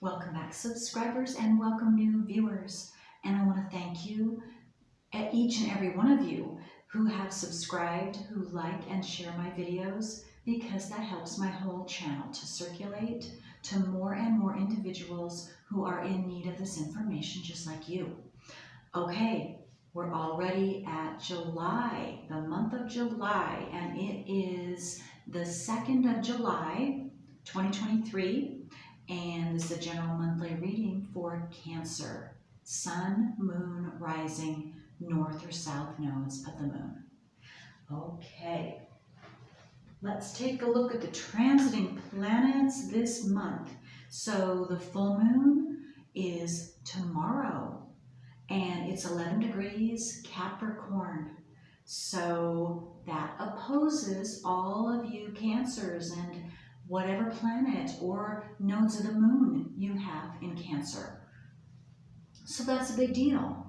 Welcome back, subscribers, and welcome new viewers. And I want to thank you, each and every one of you who have subscribed, who like and share my videos, because that helps my whole channel to circulate to more and more individuals who are in need of this information just like you. Okay, we're already at July, the month of July, and it is the 2nd of July, 2023. And this is a general monthly reading for Cancer, Sun, Moon, Rising, North or South nodes of the Moon. Okay, let's take a look at the transiting planets this month. So the full moon is tomorrow, and it's 11 degrees Capricorn. So that opposes all of you Cancers and whatever planet or nodes of the moon you have in Cancer. So that's a big deal.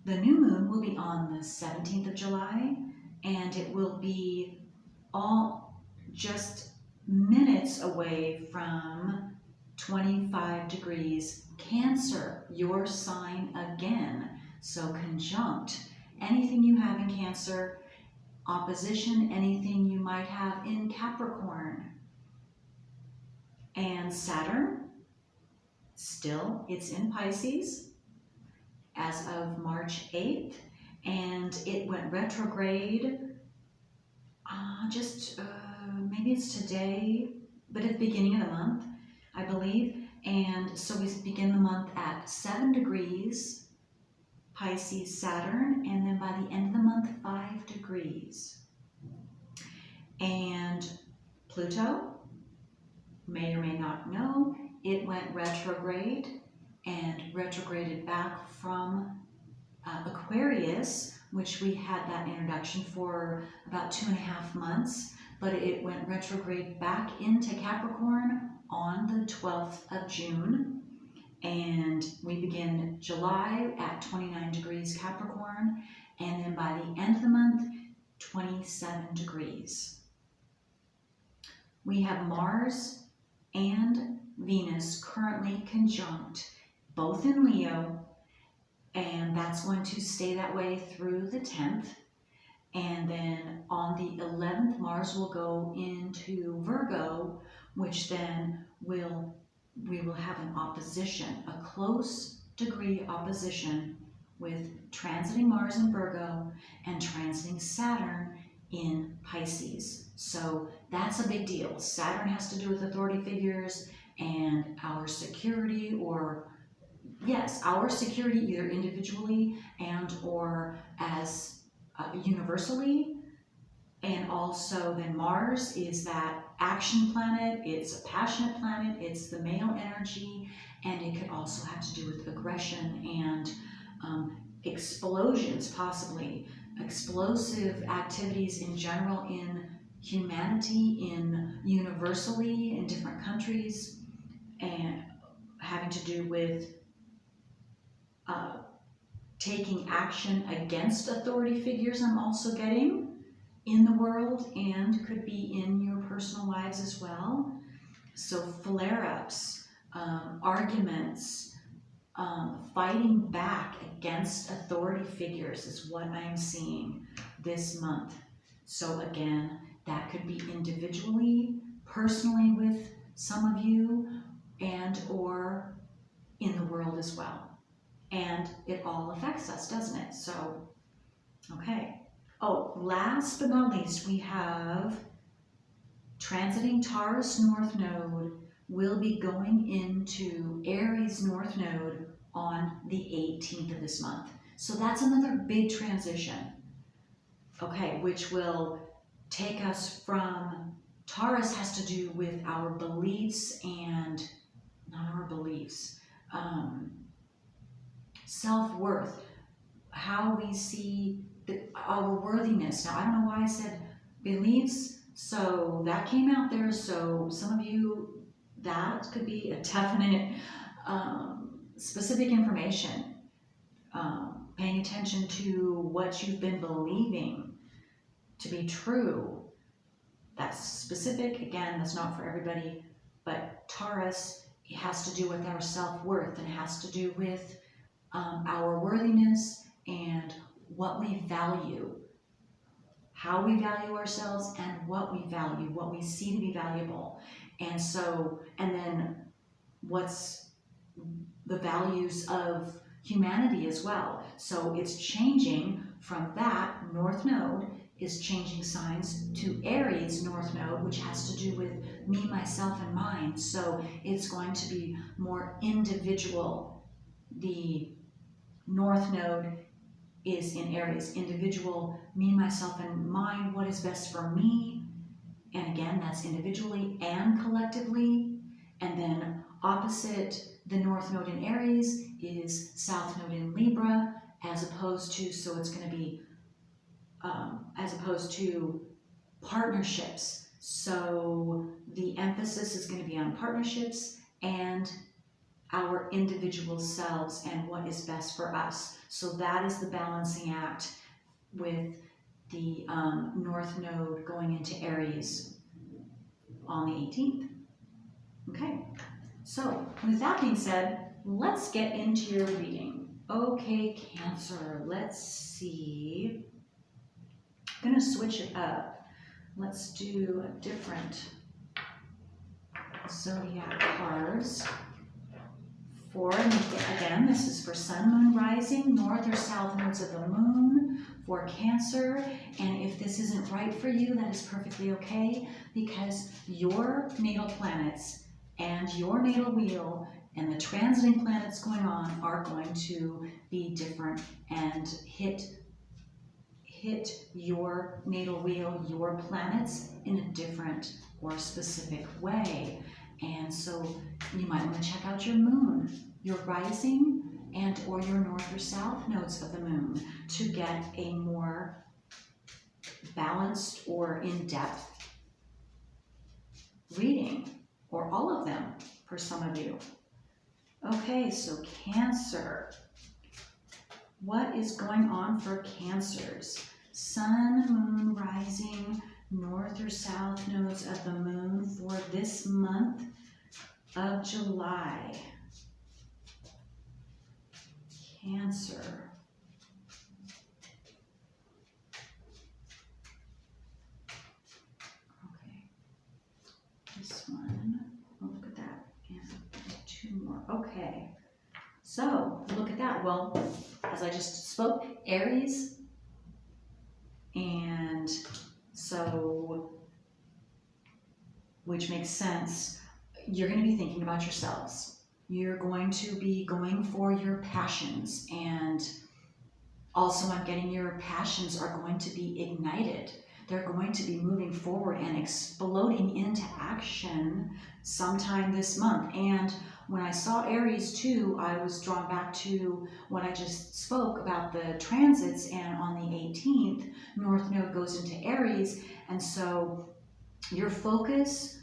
The new moon will be on the 17th of July, and it will be all just minutes away from 25 degrees Cancer, your sign again. So conjunct anything you have in Cancer, opposition anything you might have in Capricorn. And Saturn, still, it's in Pisces as of March 8th, and it went retrograde maybe it's today, but at the beginning of the month, I believe. And so we begin the month at 7 degrees Pisces Saturn, and then by the end of the month, 5 degrees. And Pluto, may or may not know, it went retrograde and retrograded back from Aquarius, which we had that introduction for about 2.5 months, but it went retrograde back into Capricorn on the 12th of June. And we begin July at 29 degrees Capricorn, and then by the end of the month, 27 degrees. We have Mars and Venus currently conjunct, both in Leo, and that's going to stay that way through the 10th. And then on the 11th, Mars will go into Virgo, which then we will have an opposition, a close degree opposition with transiting Mars in Virgo and transiting Saturn in Pisces. So that's a big deal. Saturn has to do with authority figures and our security, or yes, our security either individually and or as universally. And also then Mars is that action planet, it's a passionate planet, it's the male energy, and it could also have to do with aggression and explosions, possibly explosive activities in general in humanity, in universally in different countries, and having to do with taking action against authority figures. I'm also getting in the world, and could be in your personal lives as well. So flare-ups, arguments, fighting back against authority figures is what I'm seeing this month. So again, that could be individually, personally with some of you, and or in the world as well. And it all affects us, doesn't it? So, okay. Oh, last but not least, we have transiting Taurus North Node will be going into Aries North Node on the 18th of this month. So that's another big transition, okay, which will take us from, Taurus has to do with our beliefs and, not our beliefs, self-worth, how we see our worthiness. Now, I don't know why I said beliefs, so that came out there. So some of you, that could be a definite specific information, paying attention to what you've been believing to be true. That's specific. Again, that's not for everybody, but Taurus it has to do with our self-worth, and it has to do with our worthiness and what we value, how we value ourselves, and what we value, what we see to be valuable. And so, and then what's the values of humanity as well. So it's changing from that. North Node is changing signs to Aries North Node, which has to do with me, myself, and mine. So it's going to be more individual. The North Node is in Aries, individual, me, myself, and mine, what is best for me. And again, that's individually and collectively. And then opposite the North Node in Aries is South Node in Libra, as opposed to, so it's going to be, as opposed to partnerships. So the emphasis is going to be on partnerships and our individual selves and what is best for us. So that is the balancing act with the North Node going into Aries on the 18th. Okay, so with that being said, let's get into your reading. Okay, Cancer, let's see. I'm gonna switch it up. Let's do a different zodiac cards. Again, this is for Sun, Moon, Rising, North or South nodes of the Moon for Cancer. And if this isn't right for you, that is perfectly okay, because your natal planets and your natal wheel and the transiting planets going on are going to be different and hit your natal wheel, your planets, in a different or specific way. And so you might want to check out your moon, your rising, and or your north or south nodes of the moon to get a more balanced or in-depth reading, or all of them for some of you. Okay, so Cancer. What is going on for Cancers? Sun, Moon, Rising, North or South nodes of the Moon for this month of July. Cancer. Okay. This one. Oh, look at that. And two more. Okay. So, look at that. Well, as I just spoke, Aries. And so, which makes sense, you're going to be thinking about yourselves. You're going to be going for your passions, and also I'm getting your passions are going to be ignited. They're going to be moving forward and exploding into action sometime this month. And when I saw Aries too, I was drawn back to what I just spoke about the transits, and on the 18th, North Node goes into Aries, and so your focus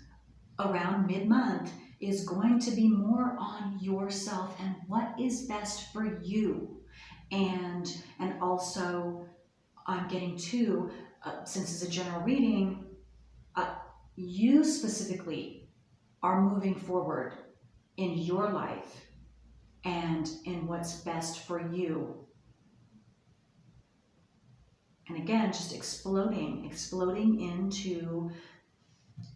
around mid-month is going to be more on yourself and what is best for you. And also, I'm getting to, since it's a general reading, you specifically are moving forward in your life and in what's best for you. And again, just exploding into,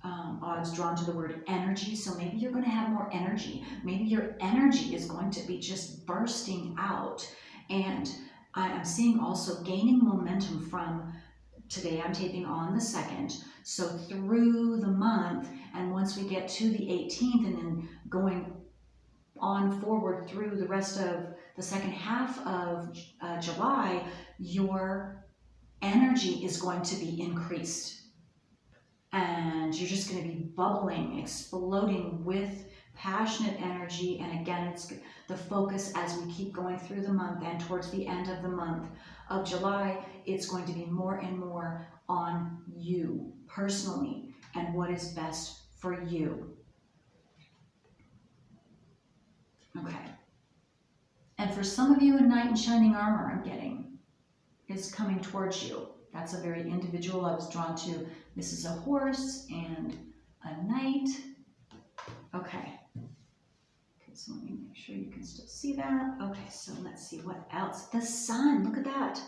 I was drawn to the word energy. So maybe you're going to have more energy. Maybe your energy is going to be just bursting out. And I'm seeing also gaining momentum from today. I'm taping on the 2nd. So through the month, and once we get to the 18th, and then going on forward through the rest of the second half of July, your energy is going to be increased. And you're just going to be bubbling, exploding with passionate energy. And again, it's the focus as we keep going through the month, and towards the end of the month of July, it's going to be more and more on you personally and what is best for you. Okay. And for some of you, a knight in shining armor, I'm getting, is coming towards you. That's a very individual. I was drawn to, this is a horse and a knight. Okay. so let me make sure you can still see that. Okay, so let's see what else. The sun, look at that.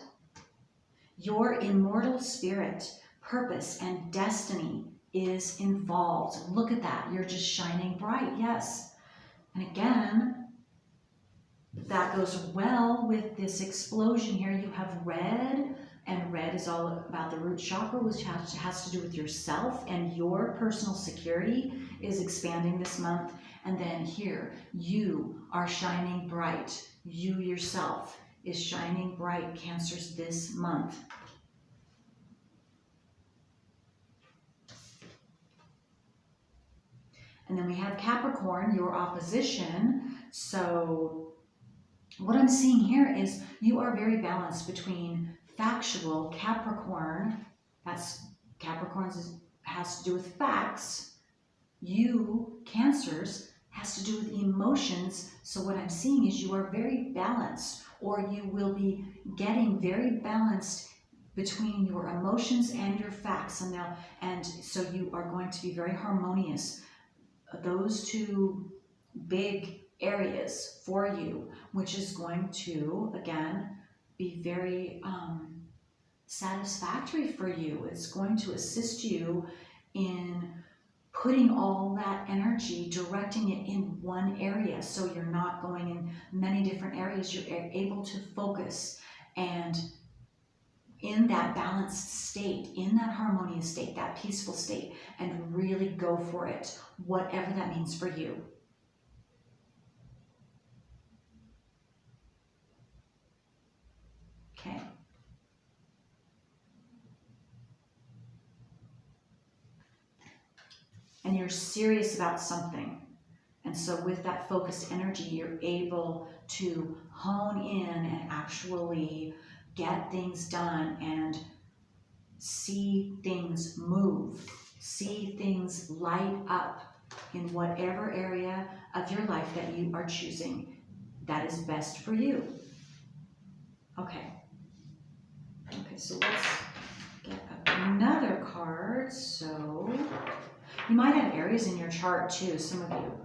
Your immortal spirit, purpose, and destiny is involved. Look at that. You're just shining bright. Yes. And again, that goes well with this explosion here. You have red, and red is all about the root chakra, which has to do with yourself, and your personal security is expanding this month. And then here, you are shining bright. You yourself is shining bright, Cancers, this month. And then we have Capricorn, your opposition. So what I'm seeing here is you are very balanced between factual Capricorn. That's Capricorn's has to do with facts. You, Cancers, has to do with emotions. So what I'm seeing is you are very balanced, or you will be getting very balanced between your emotions and your facts. And so you are going to be very harmonious. Those two big areas for you, which is going to, again, be very satisfactory for you. It's going to assist you in putting all that energy, directing it in one area. So you're not going in many different areas. You're able to focus and in that balanced state, in that harmonious state, that peaceful state, and really go for it, whatever that means for you. Okay. And you're serious about something. And so with that focused energy, you're able to hone in and actually get things done and see things move, see things light up in whatever area of your life that you are choosing that is best for you. Okay. Okay, so let's get another card. So you might have areas in your chart too, some of you.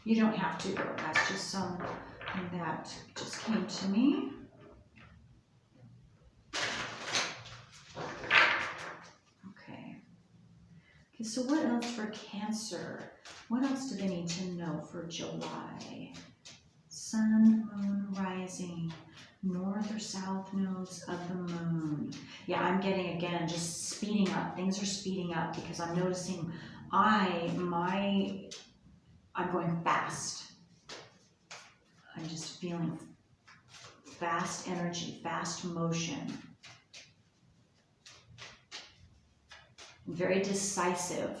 You don't have to, though. That's just something that just came to me. Okay. Okay, so what else for Cancer? What else do they need to know for July? Sun, moon, rising, north or south nodes of the moon. Yeah, I'm getting, again, just speeding up. Things are speeding up because I'm noticing I'm going fast. I'm just feeling fast energy, fast motion. Very decisive.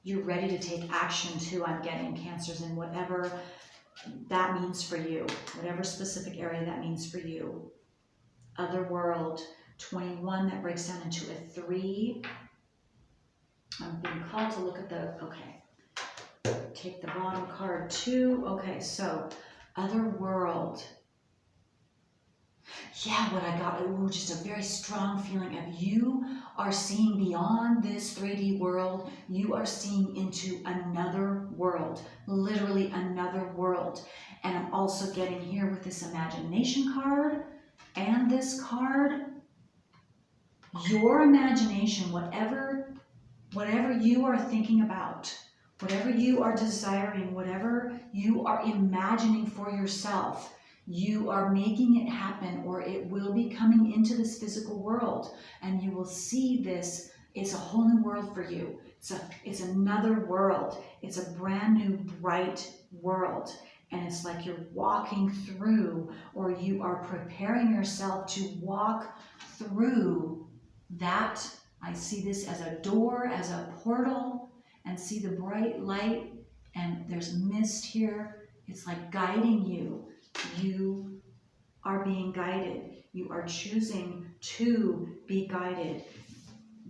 You're ready to take action too, I'm getting, Cancers, in whatever that means for you, whatever specific area that means for you. Otherworld, 21, that breaks down into a 3. I'm being called to look at the, okay. Take the bottom card too. Okay, so Otherworld. Yeah, what I got, just a very strong feeling of you are seeing beyond this 3D world. You are seeing into another world, literally another world. And I'm also getting here with this imagination card and this card, your imagination, whatever you are thinking about, whatever you are desiring, whatever you are imagining for yourself, you are making it happen, or it will be coming into this physical world, and you will see this. It's a whole new world for you. It's another world. It's a brand new, bright world. And it's like you're walking through, or you are preparing yourself to walk through that. I see this as a door, as a portal, and see the bright light, and there's mist here. It's like guiding you. You are being guided. You are choosing to be guided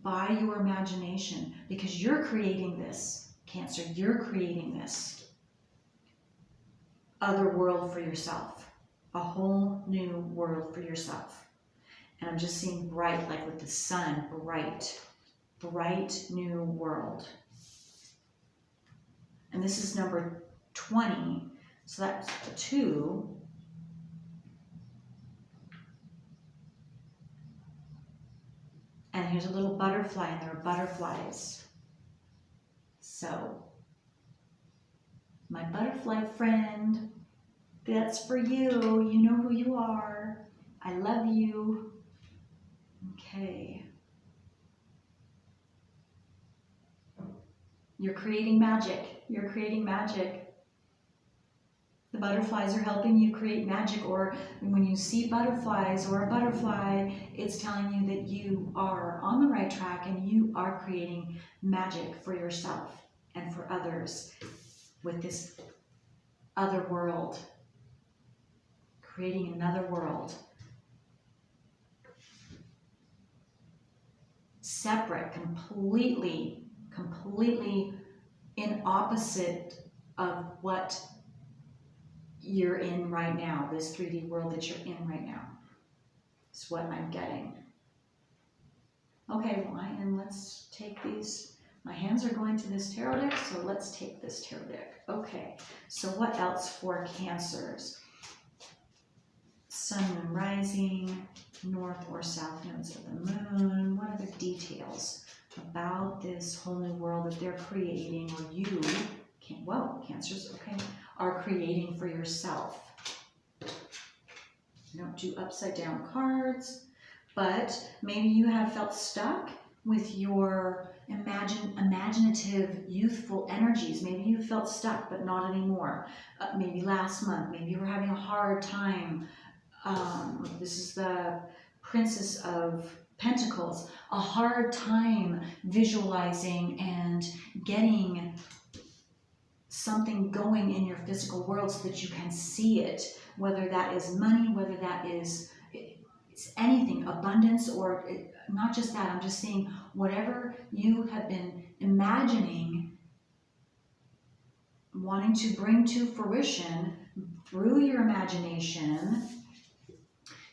by your imagination, because you're creating this, Cancer. You're creating this other world for yourself, a whole new world for yourself. And I'm just seeing bright, like with the sun, bright. bright new world. And this is number 20. So that's a 2. And here's a little butterfly, and there are butterflies. So, my butterfly friend, that's for you. You know who you are. I love you. Okay. You're creating magic. You're creating magic. The butterflies are helping you create magic, or when you see butterflies or a butterfly, it's telling you that you are on the right track and you are creating magic for yourself and for others with this other world. Creating another world. Separate, completely in opposite of what you're in right now, this 3D world that you're in right now. It's what I'm getting. Okay, and let's take these. My hands are going to this tarot deck, so let's take this tarot deck. Okay, so what else for Cancers? Sun, moon, rising, north or south nodes of the moon. What are the details about this whole new world that they're creating, or you, Cancers, okay, are creating for yourself? I don't do upside down cards, but maybe you have felt stuck with your imaginative, youthful energies. Maybe you felt stuck, but not anymore. Maybe last month, maybe you were having a hard time. This is the Princess of Pentacles. A hard time visualizing and getting something going in your physical world so that you can see it, whether that is money, whether that is it's anything, abundance, or not just that. I'm just saying whatever you have been imagining, wanting to bring to fruition through your imagination,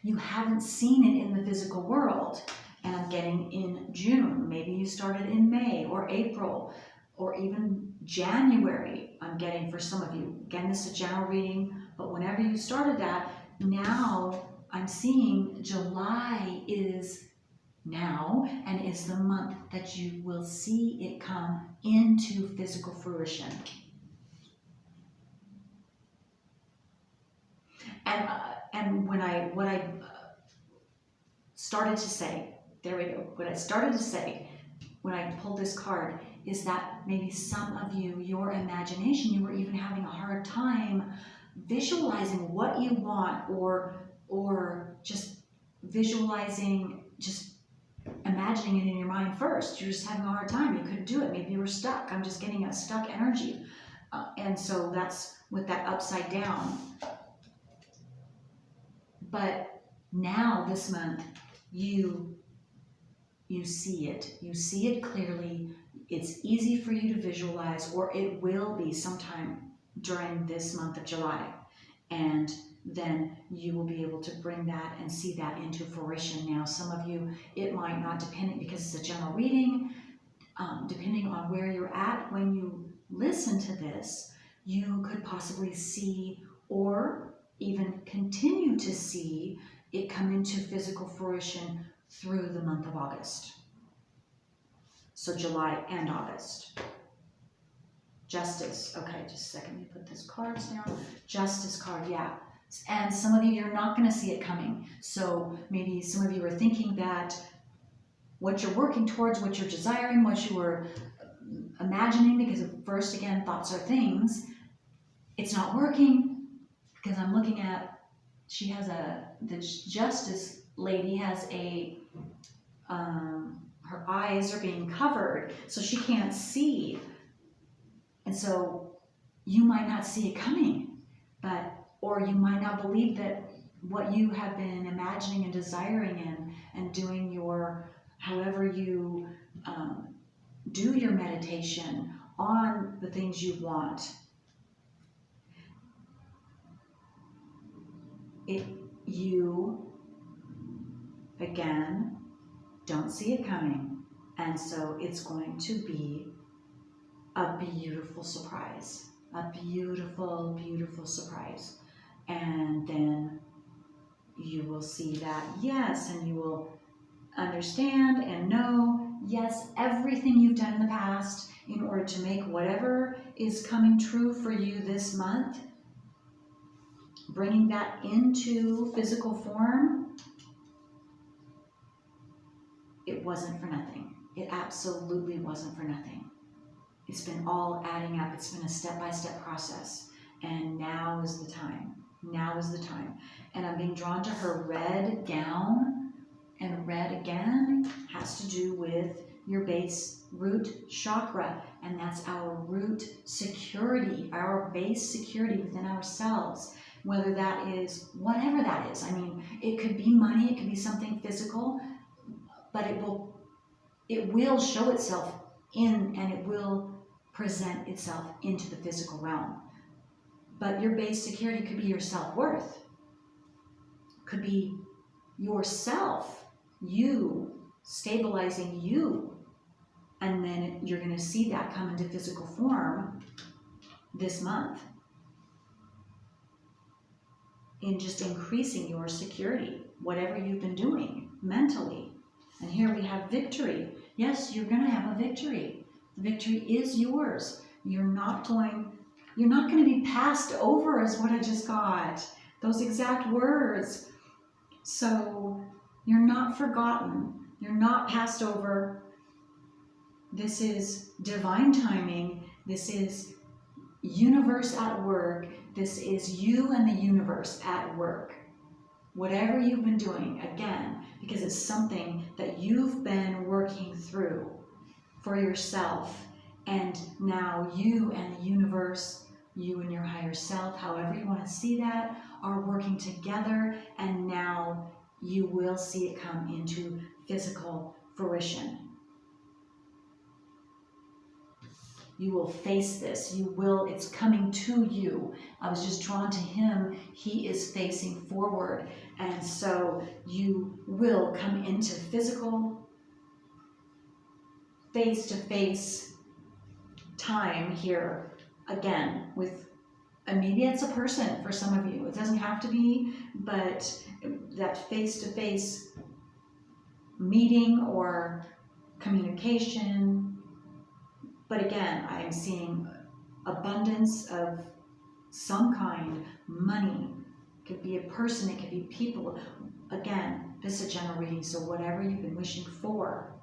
you haven't seen it in the physical world. And I'm getting in June, maybe you started in May or April, or even January, I'm getting for some of you. Again, this is a general reading, but whenever you started that, now I'm seeing July is now and is the month that you will see it come into physical fruition. And what I started to say, there we go, what I started to say when I pulled this card is that maybe some of you, your imagination, you were even having a hard time visualizing what you want, or just visualizing, just imagining it in your mind first. You're just having a hard time. You couldn't do it. Maybe you were stuck. I'm just getting a stuck energy. And so that's with that upside down. But now this month, you see it. You see it clearly. It's easy for you to visualize, or it will be sometime during this month of July. And then you will be able to bring that and see that into fruition. Now, some of you, it might not, depend, because it's a general reading, depending on where you're at when you listen to this, you could possibly see, or even continue to see, it come into physical fruition through the month of August. So July and August. Justice. Okay, just a second. Let me put these cards down. Justice card, yeah. And some of you, you're not going to see it coming. So maybe some of you are thinking that what you're working towards, what you're desiring, what you were imagining, because at first, again, thoughts are things, it's not working, because I'm looking at, she has the Justice lady has her eyes are being covered, so she can't see. And so you might not see it coming, or you might not believe that what you have been imagining and desiring and doing your, however you do your meditation on the things you want, you, again, don't see it coming. And so it's going to be a beautiful surprise. A beautiful, beautiful surprise. And then you will see that, yes, and you will understand and know, yes, everything you've done in the past in order to make whatever is coming true for you this month, bringing that into physical form, it wasn't for nothing. It absolutely wasn't for nothing. It's been all adding up. It's been a step-by-step process. And now is the time. Now is the time. And I'm being drawn to her red gown. And red, again, has to do with your base root chakra. And that's our root security, our base security within ourselves. Whether that is, whatever that is. I mean, it could be money, it could be something physical, but it will show itself in, and it will present itself into the physical realm. But your base security could be your self-worth, could be yourself, you, stabilizing you, and then you're going to see that come into physical form this month in just increasing your security, whatever you've been doing mentally. And here we have victory. Yes, you're going to have a victory. The victory is yours. You're not going to be passed over, is what I just got. Those exact words. So you're not forgotten. You're not passed over. This is divine timing. This is universe at work. This is you and the universe at work. Whatever you've been doing, again, because it's something that you've been working through for yourself, and now you and the universe, you and your higher self, however you want to see that, are working together, and now you will see it come into physical fruition. You will face this. It's coming to you. I was just drawn to him. He is facing forward. And so you will come into physical, face-to-face time here again with, and maybe it's a person for some of you. It doesn't have to be, but that face-to-face meeting or communication. But again, I am seeing abundance of some kind, money. It could be a person, it could be people. Again, this is a general reading, so whatever you've been wishing for,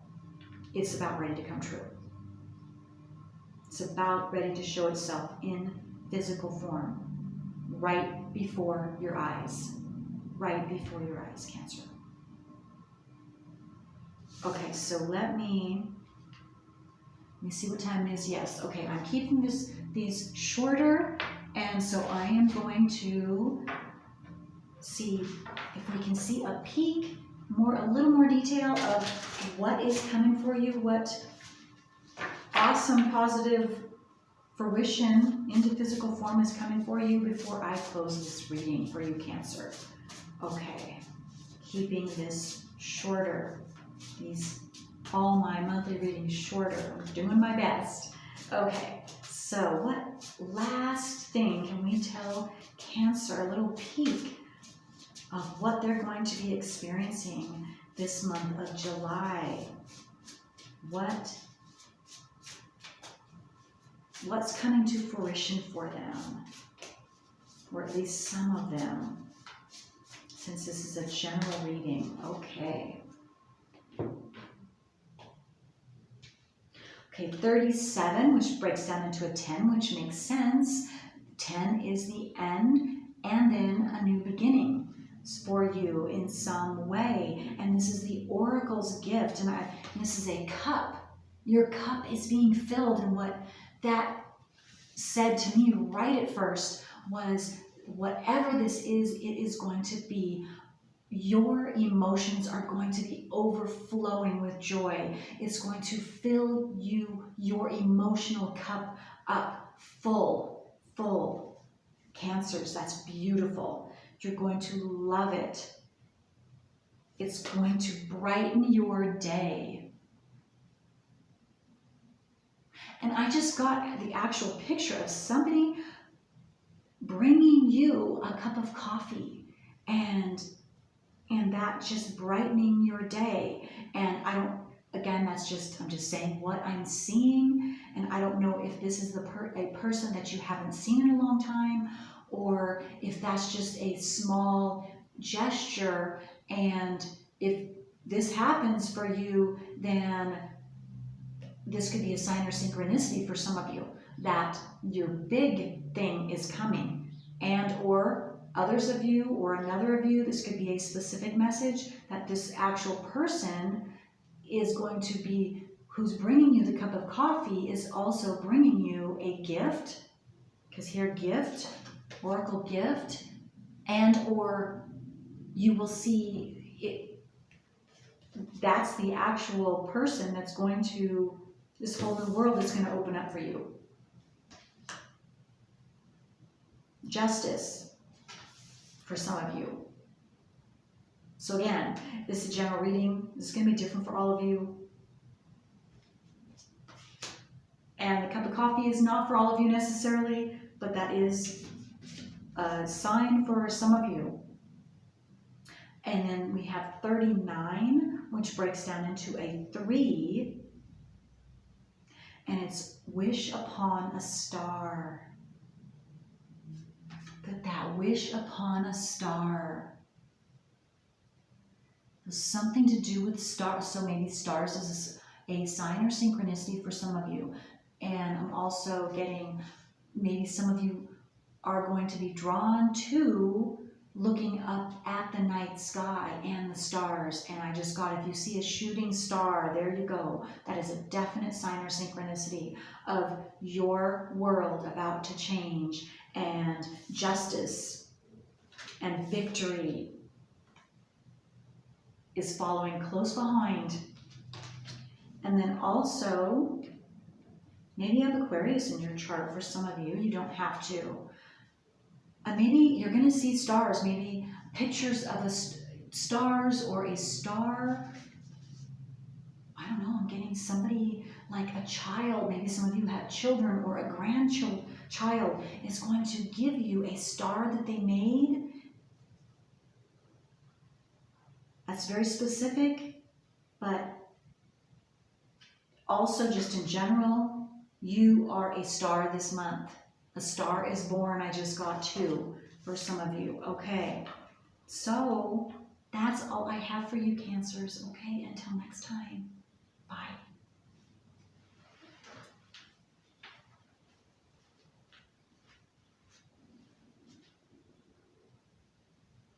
it's about ready to come true. It's about ready to show itself in physical form, right before your eyes. Right before your eyes, Cancer. Okay, so let me see what time it is. Yes, okay, I'm keeping these shorter, and so I am going to see if we can see a peek, a little more detail of what is coming for you, what awesome, positive fruition into physical form is coming for you before I close this reading for you, Cancer. Okay, keeping this shorter, all my monthly readings shorter. I'm doing my best. Okay, so what last thing can we tell Cancer, a little peek of what they're going to be experiencing this month of July? What's coming to fruition for them? Or at least some of them, since this is a general reading. Okay. Okay, 37, which breaks down into a 10, which makes sense. 10 is the end, and then a new beginning for you in some way. And this is the Oracle's gift, and this is a cup. Your cup is being filled, and what that said to me right at first was, whatever this is, it is going to be, your emotions are going to be overflowing with joy. It's going to fill your emotional cup up full. Cancers, that's beautiful. You're going to love it. It's going to brighten your day. And I just got the actual picture of somebody bringing you a cup of coffee and that just brightening your day. And I don't, again, I'm just saying what I'm seeing, and I don't know if this is a person that you haven't seen in a long time, or if that's just a small gesture. And if this happens for you, then this could be a sign or synchronicity for some of you that your big thing is coming. And or others of you or another of you, this could be a specific message that this actual person is going to be, who's bringing you the cup of coffee, is also bringing you a gift. Because here, gift, oracle gift, and or you will see it. That's the actual person that's going to, this whole new world is going to open up for you. Justice for some of you. So again, this is a general reading. This is going to be different for all of you. And the cup of coffee is not for all of you necessarily, but that is a sign for some of you. And then we have 39, which breaks down into a 3. And it's wish upon a star. But that wish upon a star. There's something to do with stars. So maybe stars is a sign or synchronicity for some of you. And I'm also getting, maybe some of you are going to be drawn to looking up at the night sky and the stars. And I just got, if you see a shooting star, there you go. That is a definite sign or synchronicity of your world about to change, and justice and victory is following close behind. And then also, maybe you have Aquarius in your chart for some of you. You don't have to. Maybe you're going to see stars, maybe pictures of stars or a star. I don't know, I'm getting somebody like a child. Maybe some of you have children, or a grandchild is going to give you a star that they made. That's very specific, but also just in general, you are a star this month. A star is born. I just got 2 for some of you. Okay, so that's all I have for you, Cancers. Okay, until next time. Bye.